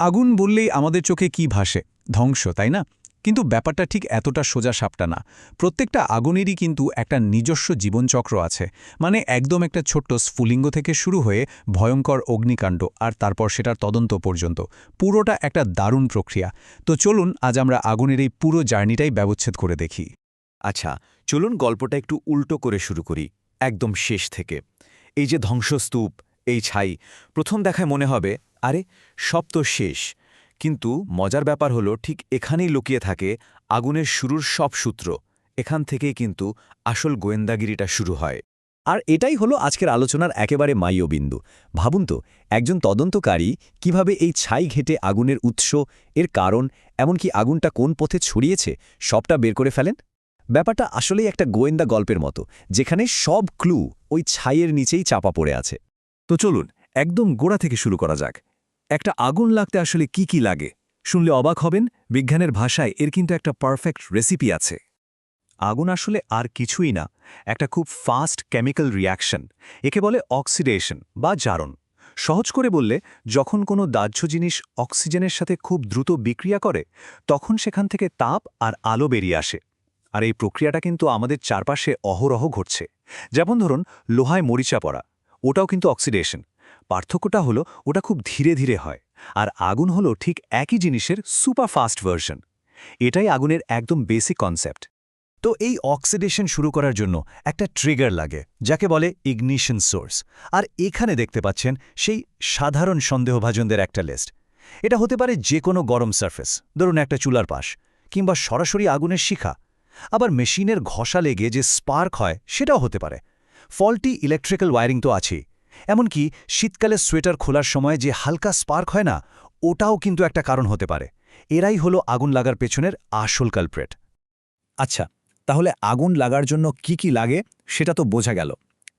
আগুন বললেই আমাদের চোখে কি ভাসে? ধ্বংস, তাই না? কিন্তু ব্যাপারটা ঠিক এতটা সোজা সাপটা না। প্রত্যেকটা আগুনেরই কিন্তু একটা নিজস্ব জীবনচক্র আছে। মানে একদম একটা ছোট্ট স্ফুলিঙ্গ থেকে শুরু হয়ে ভয়ঙ্কর অগ্নিকাণ্ড আর তারপর সেটার তদন্ত পর্যন্ত। পুরোটা একটা দারুণ প্রক্রিয়া। তো চলুন আজ আমরা আগুনের এই পুরো জার্নিটাই ব্যবচ্ছেদ করে দেখি। আচ্ছা, চলুন গল্পটা একটু উল্টো করে শুরু করি, একদম শেষ থেকে। এই যে ধ্বংসস্তূপ, এই ছাই, প্রথম দেখায় মনে হবে, আরে সব তো শেষ। কিন্তু মজার ব্যাপার হলো ঠিক এখানেই লুকিয়ে থাকে আগুনের শুরুর সব সূত্র। এখান থেকেই কিন্তু আসল গোয়েন্দাগিরিটা শুরু হয়। আর এটাই হলো আজকের আলোচনার একেবারে মাইয়বিন্দু। ভাবুন তো, একজন তদন্তকারী কিভাবে এই ছাই ঘেঁটে আগুনের উৎস, এর কারণ, এমনকি আগুনটা কোন পথে ছড়িয়েছে, সবটা বের করে ফেলেন। ব্যাপারটা আসলেই একটা গোয়েন্দা গল্পের মতো, যেখানে সব ক্লু ওই ছাইয়ের নিচেই চাপা পড়ে আছে। তো চলুন একদম গোড়া থেকে শুরু করা যাক। একটা আগুন লাগতে আসলে কি লাগে? শুনলে অবাক হবেন, বিজ্ঞানের ভাষায় এর কিন্তু একটা পারফেক্ট রেসিপি আছে। আগুন আসলে আর কিছুই না, একটা খুব ফাস্ট কেমিক্যাল রিয়াকশন। একে বলে অক্সিডেশন বা জারণ। সহজ করে বললে, যখন কোনো দাহ্য জিনিস অক্সিজেনের সাথে খুব দ্রুত বিক্রিয়া করে, তখন সেখান থেকে তাপ আর আলো বেরিয়ে আসে। আর এই প্রক্রিয়াটা কিন্তু আমাদের চারপাশে অহরহ ঘটছে। যেমন ধরুন, লোহায় মরিচা পড়া, ওটাও কিন্তু অক্সিডেশন। পার্থক্যটা হলো ওটা খুব ধীরে ধীরে হয়, আর আগুন হলো ঠিক একই জিনিসের সুপার ফাস্ট ভার্সন। এটাই আগুনের একদম বেসিক কনসেপ্ট। তো এই অক্সিডেশন শুরু করার জন্য একটা ট্রিগার লাগে, যাকে বলে ইগনিশন সোর্স। আর এখানে দেখতে পাচ্ছেন সেই সাধারণ সন্দেহভাজনদের একটা লিস্ট। এটা হতে পারে যে কোনো গরম সারফেস, ধরুন একটা চুলার পাশ, কিংবা সরাসরি আগুনের শিখা। আবার মেশিনের ঘষা লেগে যে স্পার্ক হয়, সেটাও হতে পারে। ফল্টি ইলেকট্রিক্যাল ওয়্যারিং তো আছেই। এমনকি শীতকালে সোয়েটার খোলার সময় যে হালকা স্পার্ক হয় না, ওটাও কিন্তু একটা কারণ হতে পারে। এরাই হলো আগুন লাগার পেছনের আসল কালপ্রেট। আচ্ছা, তাহলে আগুন লাগার জন্য কি লাগে সেটা তো বোঝা গেল,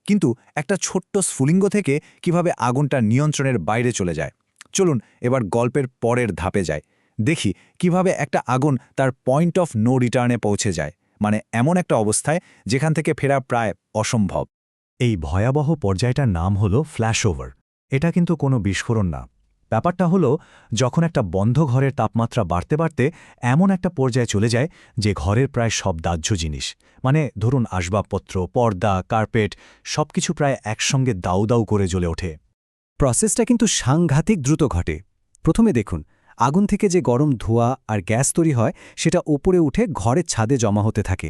কিন্তু একটা ছোট্ট স্ফুলিঙ্গ থেকে কিভাবে আগুনটা নিয়ন্ত্রণের বাইরে চলে যায়। চলুন এবার গল্পের পরের ধাপে যায়, দেখি কিভাবে একটা আগুন তার পয়েন্ট অফ নো রিটার্নে পৌঁছে যায়, মানে এমন একটা অবস্থায় যেখান থেকে ফেরা প্রায় অসম্ভব। এই ভয়াবহ পর্যায়টার নাম হলো ফ্ল্যাশওভার। এটা কিন্তু কোনো বিস্ফোরণ না। ব্যাপারটা হলো, যখন একটা বন্ধ ঘরের তাপমাত্রা বাড়তে বাড়তে এমন একটা পর্যায়ে চলে যায় যে ঘরের প্রায় সব দাহ্য জিনিস, মানে ধরুন আসবাবপত্র, পর্দা, কার্পেট, সবকিছু প্রায় একসঙ্গে দাউ দাউ করে জ্বলে ওঠে। প্রসেসটা কিন্তু সাংঘাতিক দ্রুত ঘটে। প্রথমে দেখুন, আগুন থেকে যে গরম ধোঁয়া আর গ্যাস তৈরি হয়, সেটা ওপরে উঠে ঘরের ছাদে জমা হতে থাকে।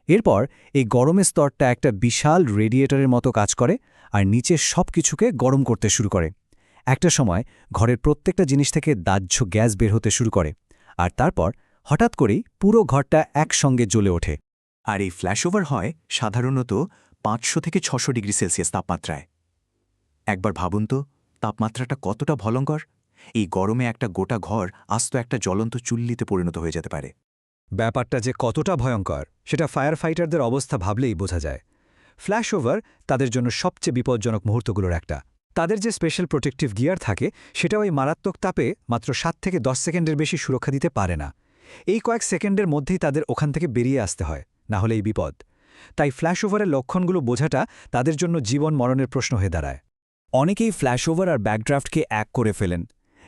এরপর এই গরমের স্তরটা একটা বিশাল রেডিয়েটরের মতো কাজ করে আর নিচের সব কিছুকে গরম করতে শুরু করে। একটা সময় ঘরের প্রত্যেকটা জিনিস থেকে দাহ্য গ্যাস বের হতে শুরু করে, আর তারপর হঠাৎ করেই পুরো ঘরটা একসঙ্গে জ্বলে ওঠে। আর এই ফ্ল্যাশওভার হয় সাধারণত 500 থেকে 600 ডিগ্রি সেলসিয়াস তাপমাত্রায়। একবার ভাবুন তো, তাপমাত্রাটা কতটা ভয়ঙ্কর! এই গরমে একটা গোটা ঘর আস্ত একটা জ্বলন্ত চুল্লিতে পরিণত হয়ে যেতে পারে। ব্যাপারটা যে কতটা ভয়ঙ্কর সেটা ফায়ার ফাইটারদের অবস্থা ভাবলেই বোঝা যায়। ফ্ল্যাশওভার তাদের জন্য সবচেয়ে বিপজ্জনক মুহূর্তগুলোর একটা। তাদের যে স্পেশাল প্রোটেক্টিভ গিয়ার থাকে, সেটা ওই মারাত্মক তাপে মাত্র 7 থেকে 10 সেকেন্ডের বেশি সুরক্ষা দিতে পারে না। এই কয়েক সেকেন্ডের মধ্যেই তাদের ওখান থেকে বেরিয়ে আসতে হয়, না হলে এই বিপদ। তাই ফ্ল্যাশওভারের লক্ষণগুলো বোঝাটা তাদের জন্য জীবন মরণের প্রশ্ন হয়ে দাঁড়ায়। অনেকেই ফ্ল্যাশওভার আর ব্যাকড্রাফটকে এক করে ফেলেন,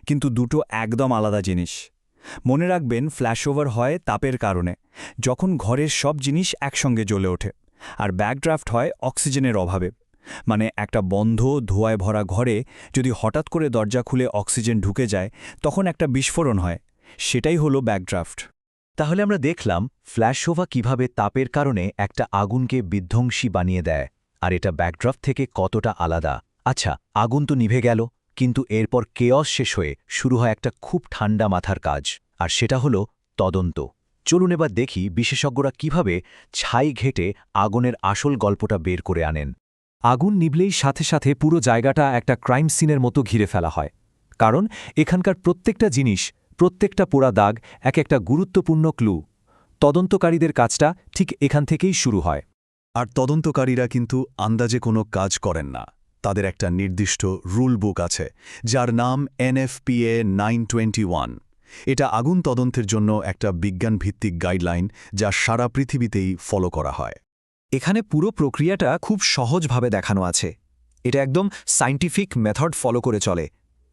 কিন্তু দুটো একদম আলাদা জিনিস। মনে রাখবেন, ফ্ল্যাশওভার হয় তাপের কারণে, যখন ঘরের সব জিনিস একসঙ্গে জ্বলে ওঠে। আর ব্যাকড্রাফট হয় অক্সিজেনের অভাবে, মানে একটা বন্ধ ধোঁয়ায় ভরা ঘরে যদি হঠাৎ করে দরজা খুলে অক্সিজেন ঢুকে যায়, তখন একটা বিস্ফোরণ হয়। সেটাই হলো ব্যাকড্রাফট। তাহলে আমরা দেখলাম ফ্ল্যাশওভার কিভাবে তাপের কারণে একটা আগুনকে বিধ্বংসী বানিয়ে দেয়, আর এটা ব্যাকড্রাফট থেকে কতটা আলাদা। আচ্ছা, আগুন তো নিভে গেল, কিন্তু এরপর কেয়স শেষ হয়ে শুরু হয় একটা খুব ঠান্ডা মাথার কাজ, আর সেটা হলো তদন্ত। চলুন এবার দেখি বিশেষজ্ঞরা কিভাবে ছাই ঘেঁটে আগুনের আসল গল্পটা বের করে আনেন। আগুন নিভলেই সাথে সাথে পুরো জায়গাটা একটা ক্রাইম সিনের মতো ঘিরে ফেলা হয়, কারণ এখানকার প্রত্যেকটা জিনিস, প্রত্যেকটা পোড়া দাগ এক একটা গুরুত্বপূর্ণ ক্লু। তদন্তকারীদের কাজটা ঠিক এখান থেকেই শুরু হয়। আর তদন্তকারীরা কিন্তু আন্দাজে কোনো কাজ করেন না। তাদের একটা নির্দিষ্ট রুল বুক আছে, যার নাম NFPA 921। এটা আগুন তদন্তের জন্য একটা বিজ্ঞানভিত্তিক গাইডলাইন, যা সারা পৃথিবীতেই ফলো করা হয়। এখানে পুরো প্রক্রিয়াটা খুব সহজভাবে দেখানো আছে। এটা একদম সায়েন্টিফিক মেথড ফলো করে চলে।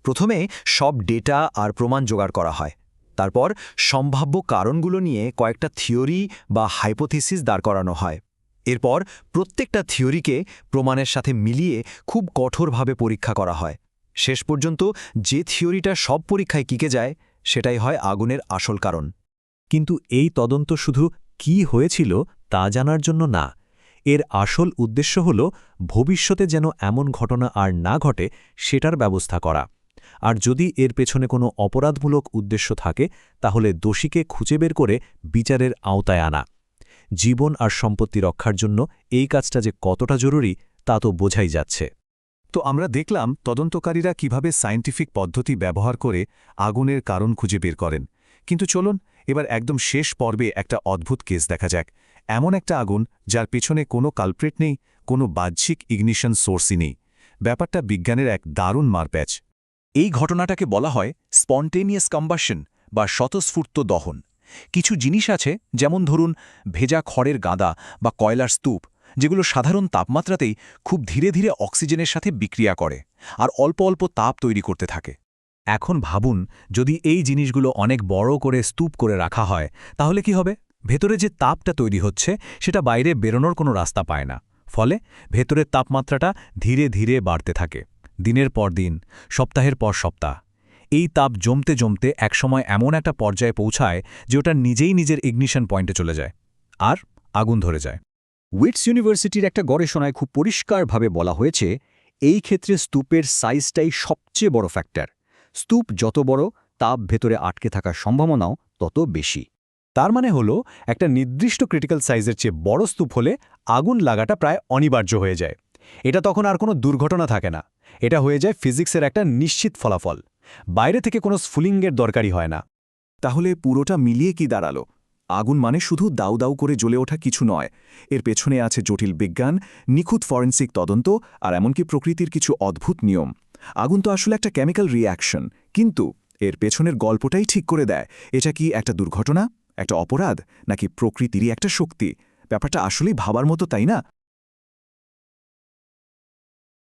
প্রথমে সব ডেটা আর প্রমাণ জোগাড় করা হয়, তারপর সম্ভাব্য কারণগুলো নিয়ে কয়েকটা থিওরি বা হাইপোথিসিস দাঁড় করানো হয়। এরপর প্রত্যেকটা থিওরিকে প্রমাণের সাথে মিলিয়ে খুব কঠোরভাবে পরীক্ষা করা হয়। শেষ পর্যন্ত যে থিওরিটা সব পরীক্ষায় টিকে যায় সেটাই হয় আগুনের আসল কারণ। কিন্তু এই তদন্ত শুধু কি হয়েছিল তা জানার জন্য না, এর আসল উদ্দেশ্য হল ভবিষ্যতে যেন এমন ঘটনা আর না ঘটে সেটার ব্যবস্থা করা। আর যদি এর পেছনে কোনো অপরাধমূলক উদ্দেশ্য থাকে তাহলে দোষীকে খুঁজে বের করে বিচারের আওতায় আনা। জীবন আর সম্পত্তি রক্ষার জন্য এই কাজটা যে কতটা জরুরি তা তো বোঝাই যাচ্ছে। তো আমরা দেখলাম তদন্তকারীরা কিভাবে সায়েন্টিফিক পদ্ধতি ব্যবহার করে আগুনের কারণ খুঁজে বের করেন। কিন্তু চলুন এবার একদম শেষ পর্বে একটা অদ্ভুত কেস দেখা যাক। এমন একটা আগুন যার পেছনে কোনো কালপ্রিট নেই, কোনো বাহ্যিক ইগনিশন সোর্সই নেই। ব্যাপারটা বিজ্ঞানের এক দারুণ মারপ্যাচ। এই ঘটনাটাকে বলা হয় স্পন্টেনিয়াস কম্বাসন বা স্বতঃস্ফূর্ত দহন। কিছু জিনিস আছে, যেমন ধরুন ভেজা খড়ের গাদা বা কয়লার স্তূপ, যেগুলো সাধারণ তাপমাত্রাতেই খুব ধীরে ধীরে অক্সিজেনের সাথে বিক্রিয়া করে আর অল্প অল্প তাপ তৈরি করতে থাকে। এখন ভাবুন, যদি এই জিনিসগুলো অনেক বড় করে স্তূপ করে রাখা হয় তাহলে কি হবে? ভেতরে যে তাপটা তৈরি হচ্ছে সেটা বাইরে বেরোনোর কোনো রাস্তা পায় না। ফলে ভেতরের তাপমাত্রাটা ধীরে ধীরে বাড়তে থাকে, দিনের পর দিন, সপ্তাহের পর সপ্তাহ। এই তাপ জমতে জমতে একসময় এমন একটা পর্যায়ে পৌঁছায় যে ওটা নিজেই নিজের ইগনিশন পয়েন্টে চলে যায় আর আগুন ধরে যায়। উইটস ইউনিভার্সিটির একটা গবেষণায় খুব পরিষ্কারভাবে বলা হয়েছে, এই ক্ষেত্রে স্তূপের সাইজটাই সবচেয়ে বড় ফ্যাক্টর। স্তূপ যত বড়, তাপ ভেতরে আটকে থাকার সম্ভাবনাও তত বেশি। তার মানে হলো একটা নির্দিষ্ট ক্রিটিক্যাল সাইজের চেয়ে বড় স্তূপ হলে আগুন লাগাটা প্রায় অনিবার্য হয়ে যায়। এটা তখন আর কোনো দুর্ঘটনা থাকে না, এটা হয়ে যায় ফিজিক্সের একটা নিশ্চিত ফলাফল। বাইরে থেকে কোনো স্ফুলিঙ্গের দরকারই হয় না। তাহলে পুরোটা মিলিয়ে কি দাঁড়ালো? আগুন মানে শুধু দাউ দাউ করে জ্বলে ওঠা কিছু নয়, এর পেছনে আছে জটিল বিজ্ঞান, নিখুঁত ফরেন্সিক তদন্ত আর এমনকি প্রকৃতির কিছু অদ্ভুত নিয়ম। আগুন তো আসলে একটা কেমিক্যাল রিঅ্যাকশন, কিন্তু এর পেছনের গল্পটাই ঠিক করে দেয় এটা কি একটা দুর্ঘটনা, একটা অপরাধ, নাকি প্রকৃতিরই একটা শক্তি। ব্যাপারটা আসলেই ভাবার মতো, তাই না?